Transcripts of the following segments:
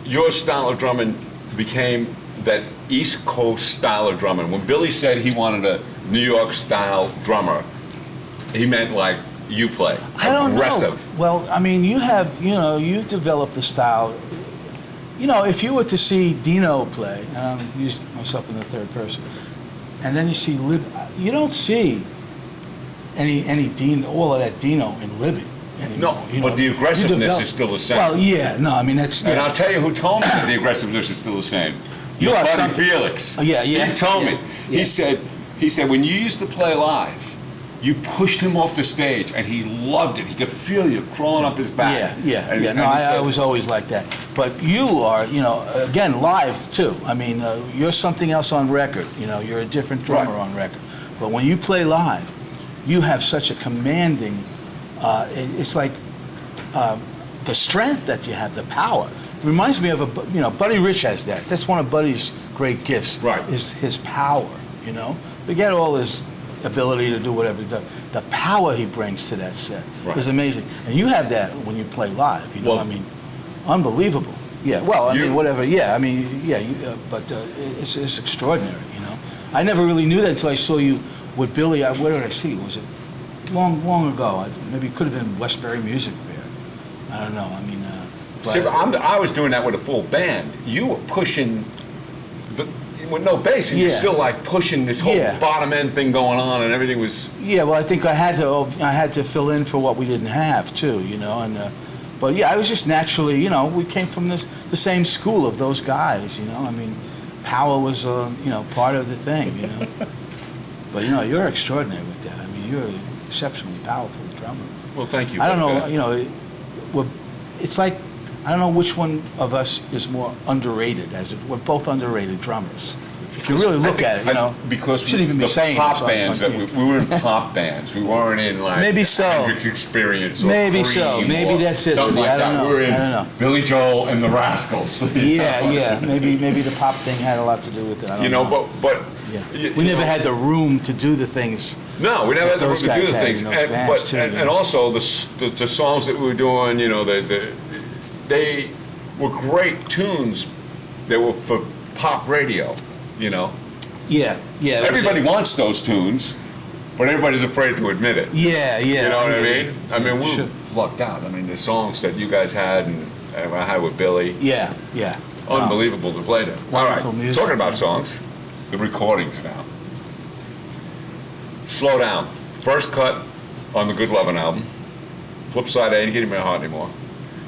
your style of drumming became that East Coast style of drumming. When Billy said he wanted a New York style drummer, he meant like you play. I don't aggressive. know. Well, I mean, you've developed the style. You know, if you were to see Dino play, and I'm using myself in the third person, and then you see you don't see any Dino, all of that Dino in Libby anymore. No, but the aggressiveness is still the same. Well, yeah, no, I mean that's. And Yeah. I'll tell you who told me that the aggressiveness is still the same. You Your are buddy something. Felix. Oh, yeah. He told me. Yeah. He said when you used to play live, you pushed him off the stage, and he loved it. He could feel you crawling up his back. Yeah. No, I was always like that. But you are, again, live too. I mean, you're something else on record. You know, you're a different drummer on record. But when you play live, you have such a commanding. It's like the strength that you have, the power. It reminds me of Buddy Rich has that. That's one of Buddy's great gifts. Right. Is his power. You know, forget all his ability to do whatever he does. The power he brings to that set is amazing. And you have that when you play live. You know, I mean, unbelievable. Yeah. Well, I mean, whatever. Yeah. I mean, yeah. But it's extraordinary. You know, I never really knew that until I saw you with Billy. Where did I see? Was it long ago? Maybe it could have been Westbury Music Fair. I don't know. I mean. See, I was doing that with a full band. You were pushing with no bass, and you're still like pushing this whole bottom end thing going on, and everything was. Yeah, well, I think I had to fill in for what we didn't have too, you know, and but yeah, I was just naturally, you know, we came from the same school of those guys, you know. I mean, power was part of the thing, you know. But you're extraordinary with that. I mean, you're an exceptionally powerful drummer. Well, thank you. I don't know, it's like. I don't know which one of us is more underrated. We're both underrated drummers. If you really look at it, because shouldn't even be saying pop bands that we were in pop bands. We weren't in like maybe so. Hendrix Experience or maybe so. Maybe that's it. Something like I don't that. know. We were in I don't know. Billy Joel and the Rascals. Yeah. Maybe the pop thing had a lot to do with it. I don't know. But we never had the room to do the things. No, we never had the room to do the things. And also the songs that we were doing, they were great tunes. They were for pop radio, you know. Yeah. Everybody wants those tunes, but everybody's afraid to admit it. Yeah. You know what I mean? I mean, we were lucked out. I mean, the songs that you guys had and I had with Billy. Yeah. Unbelievable to play them. All right, music, talking about songs, the recordings now. Slow Down. First cut on the Good Lovin' album. Flip side, I Ain't Getting My Heart Anymore.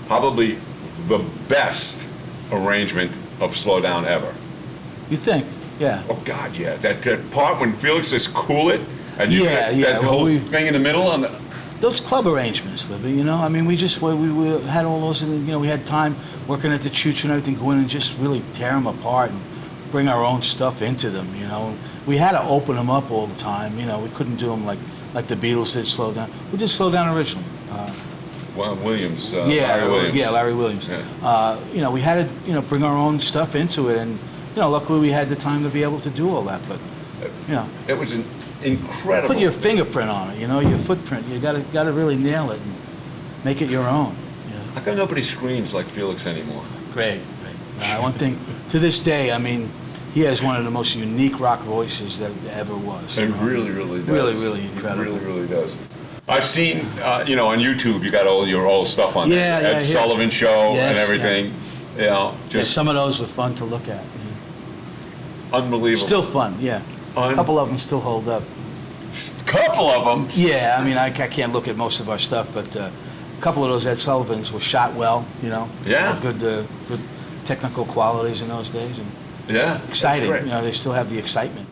Probably the best arrangement of Slow Down ever. You think? Yeah. Oh God, yeah. That part when Felix says "cool it," and you that whole thing in the middle on those club arrangements, Libby. You know, I mean, we had all those, and we had time working at the chooch and everything, go in and just really tear them apart and bring our own stuff into them. You know, we had to open them up all the time. You know, we couldn't do them like the Beatles did Slow Down. Who did Slow Down originally? Williams. Larry Williams. Yeah, Larry Williams. Yeah. We had to, bring our own stuff into it, and luckily we had the time to be able to do all that. But, it was an incredible. Put your fingerprint on it, your footprint. You got to really nail it and make it your own. How come nobody screams like Felix anymore? Great. One thing to this day, I mean, he has one of the most unique rock voices that ever was. It really, really does. Really incredible. It really, really does. I've seen, on YouTube, you got all your old stuff on there. Ed Sullivan Show and everything. Some of those were fun to look at. Unbelievable. Still fun, yeah. A couple of them still hold up. Couple of them? Yeah, I mean, I can't look at most of our stuff, but a couple of those Ed Sullivans were shot well, Yeah. Good technical qualities in those days. And yeah. exciting, they still have the excitement.